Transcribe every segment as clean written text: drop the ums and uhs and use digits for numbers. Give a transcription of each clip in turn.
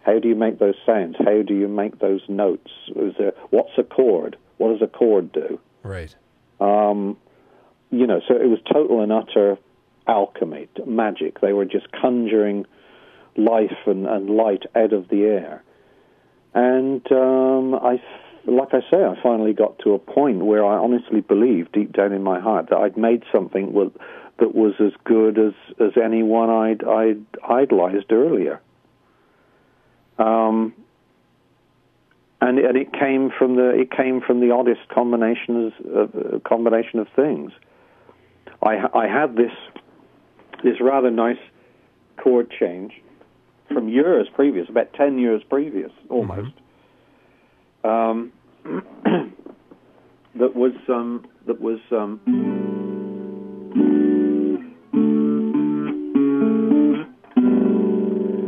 How do you make those sounds? How do you make those notes? What's a chord? What does a chord do? Right. You know, so it was total and utter alchemy, magic. They were just conjuring life and light out of the air. And like I say, I finally got to a point where I honestly believed deep down in my heart that I'd made something that was as good as anyone I'd idolized earlier. And it came from the oddest combination of things. I had this rather nice chord change from years previous, about 10 years previous, almost. That was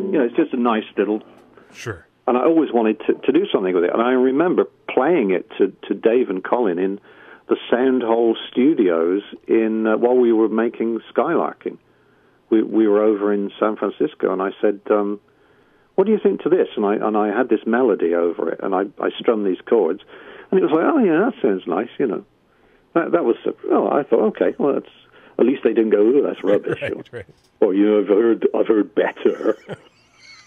you know, it's just a nice little. Sure. And I always wanted to do something with it. And I remember playing it to Dave and Colin in the Soundhole Studios while we were making Skylarking. We were over in San Francisco, and I said, what do you think to this? And I had this melody over it, and I strummed these chords. And it was like, oh, yeah, that sounds nice, you know. That was, I thought, okay, well, that's, at least they didn't go, oh, that's rubbish. Right. Or, you know, I've heard better.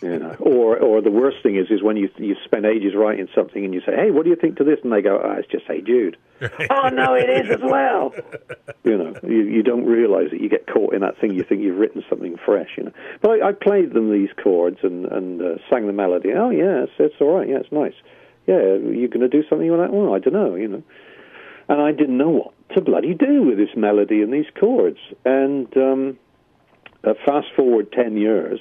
You know, or the worst thing is when you spend ages writing something and you say, hey, what do you think to this? And they go, oh, it's just Hey Jude. Right. Oh, no, it is as well. You know, you don't realize it. You get caught in that thing. You think you've written something fresh, you know. But I played them these chords and sang the melody. Oh, yeah, it's all right. Yeah, it's nice. Yeah, you're going to do something with that? Well, I don't know, you know. And I didn't know what to bloody do with this melody and these chords. And fast forward 10 years,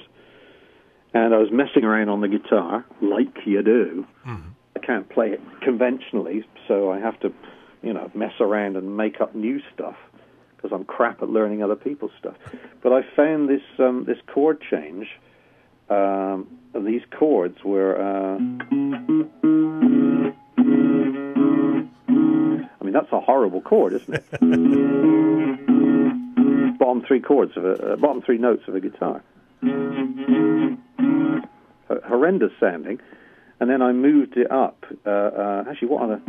and I was messing around on the guitar, like you do. Mm-hmm. I can't play it conventionally, so I have to, you know, mess around and make up new stuff because I'm crap at learning other people's stuff. But I found this chord change. These chords were. I mean, that's a horrible chord, isn't it? bottom three notes of a guitar. Horrendous sounding. And then I moved it up. Actually, what are the...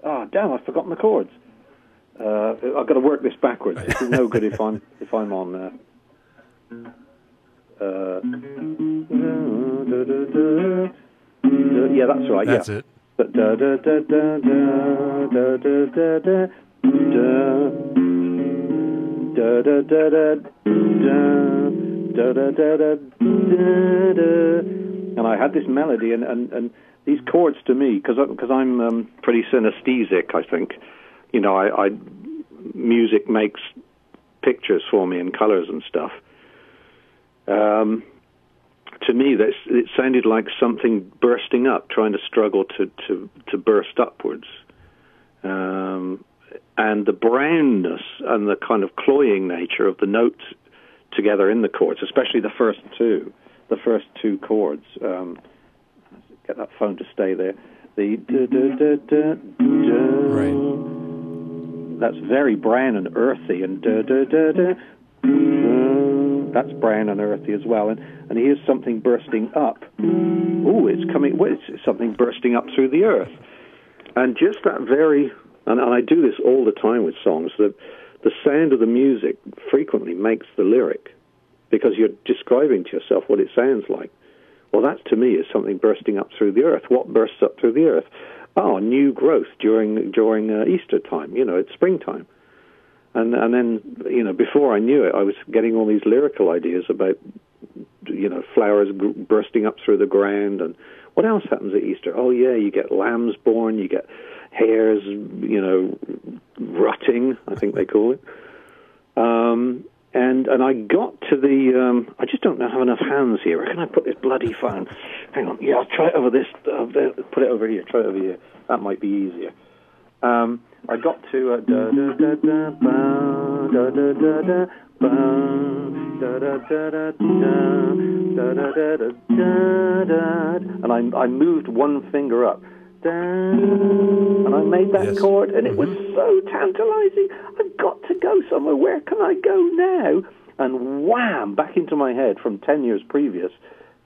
Oh, damn, I've forgotten the chords. I've got to work this backwards. This is no good if I'm on... yeah, that's right, that's yeah. It. And I had this melody and these chords to me, because I'm pretty synesthetic, I think. You know, music makes pictures for me and colors and stuff. To me, it sounded like something bursting up, trying to struggle to burst upwards. And the brownness and the kind of cloying nature of the notes together in the chords, especially the first two chords. Get that phone to stay there. The right. That's very brown and earthy, and that's brown and earthy as well. And here's something bursting up. Ooh, it's coming. Well, it's something bursting up through the earth, and just that very. And I do this all the time with songs. The sound of the music frequently makes the lyric, because you're describing to yourself what it sounds like. Well, that to me is something bursting up through the earth. What bursts up through the earth? Oh, new growth during Easter time. You know, it's springtime. And then, you know, before I knew it, I was getting all these lyrical ideas about, you know, flowers bursting up through the ground. And what else happens at Easter? Oh, yeah, you get lambs born, you get hares, you know, rutting, I think they call it. And I got to the, I just don't have enough hands here. Where can I put this bloody phone? Hang on. Yeah, I'll try it over this. Put it over here. Try it over here. That might be easier. I got to and I moved one finger up. And I made that chord, and it was so tantalizing. I've got to go somewhere. Where can I go now? and wham, back into my head from 10 years previous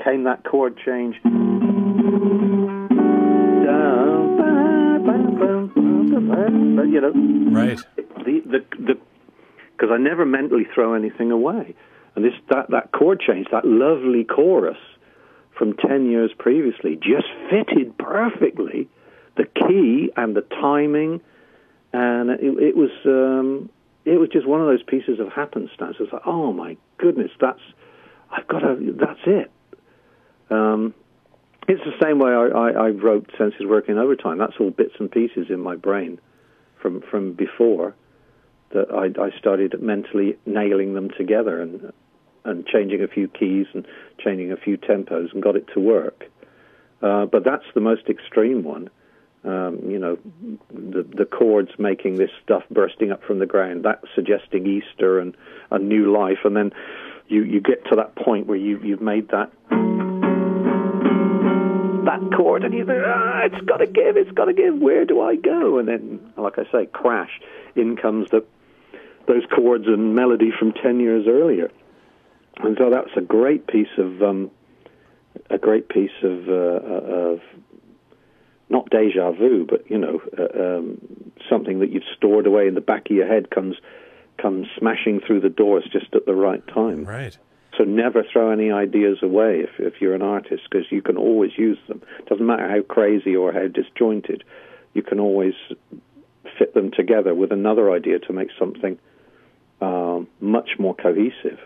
came that chord change. You know, right? Because I never mentally throw anything away, and that chord change, that lovely chorus from 10 years previously, just fitted perfectly the key and the timing, and it was just one of those pieces of happenstance. It's like, oh my goodness, that's it. It's the same way I wrote Senses Working Overtime. That's all bits and pieces in my brain from before that I started mentally nailing them together and changing a few keys and changing a few tempos and got it to work. But that's the most extreme one. You know, the chords making this stuff bursting up from the ground, that suggesting Easter and a new life. And then you get to that point where you've made that chord, and you think, it's got to give, where do I go? And then, like I say, crash, in comes those chords and melody from 10 years earlier. And so that's a great piece of not deja vu, but, you know, something that you've stored away in the back of your head comes smashing through the doors just at the right time. Right. So never throw any ideas away if you're an artist, because you can always use them. It doesn't matter how crazy or how disjointed, you can always fit them together with another idea to make something much more cohesive.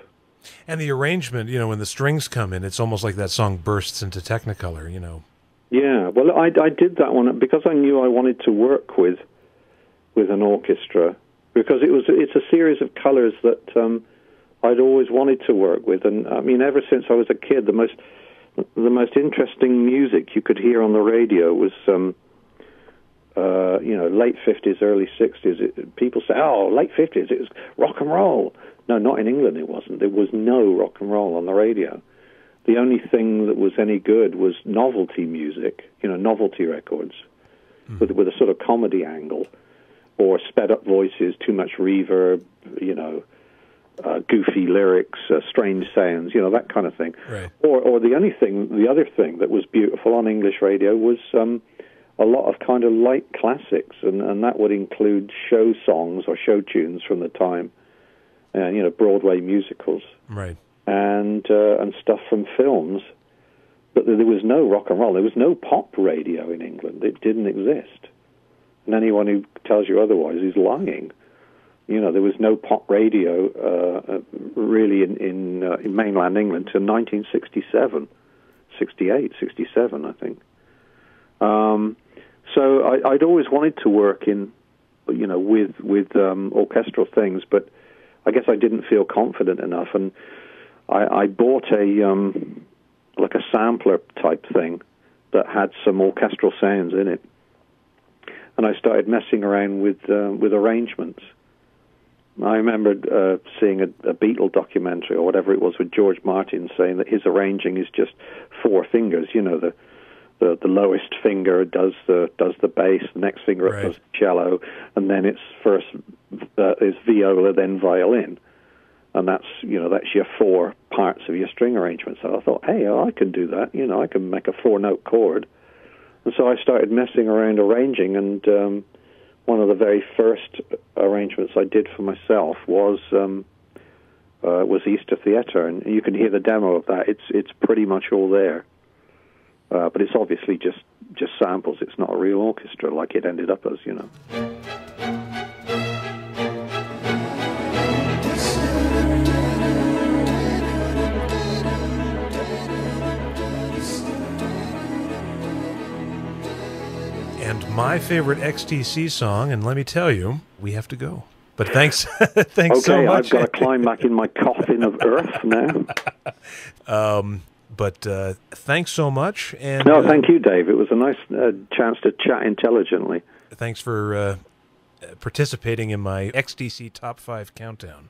And the arrangement, you know, when the strings come in, it's almost like that song bursts into Technicolor, you know. Yeah, well, I did that one because I knew I wanted to work with an orchestra, because it's a series of colors that I'd always wanted to work with. And I mean, ever since I was a kid, the most interesting music you could hear on the radio was you know, late 50s, early 60s. People say, oh, late 50s, it was rock and roll. No, not in England it wasn't. There was no rock and roll on the radio. The only thing that was any good was novelty music, you know, novelty records, with a sort of comedy angle, or sped-up voices, too much reverb, you know, goofy lyrics, strange sounds, you know, that kind of thing. Right. Or the other thing that was beautiful on English radio was a lot of kind of light classics, and that would include show songs or show tunes from the time, and you know, Broadway musicals, right, and stuff from films. But there was no rock and roll. There was no pop radio in England. It didn't exist. And anyone who tells you otherwise is lying. You know, there was no pop radio really in mainland England till 1967, 68, 67, I think. So I'd always wanted to work in, you know, with orchestral things, but I guess I didn't feel confident enough, and I bought like a sampler type thing that had some orchestral sounds in it, and I started messing around with arrangements. I remember seeing a Beatle documentary or whatever it was with George Martin saying that his arranging is just four fingers. You know, the lowest finger does the bass, the next finger right. does the cello, and then it's first is viola, then violin, and that's your four parts of your string arrangement. So I thought, hey, I can do that. You know, I can make a 4-note chord, and so I started messing around arranging, and one of the very first arrangements I did for myself was Easter Theatre, and you can hear the demo of that. It's pretty much all there. But it's obviously just samples. It's not a real orchestra like it ended up as, you know. And my favorite XTC song, and let me tell you, we have to go. But thanks, thanks so much. Okay, I've got to climb back in my coffin of earth now. But thanks so much. And no, thank you, Dave. It was a nice chance to chat intelligently. Thanks for participating in my XTC Top 5 countdown.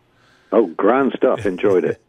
Oh, grand stuff. Enjoyed it.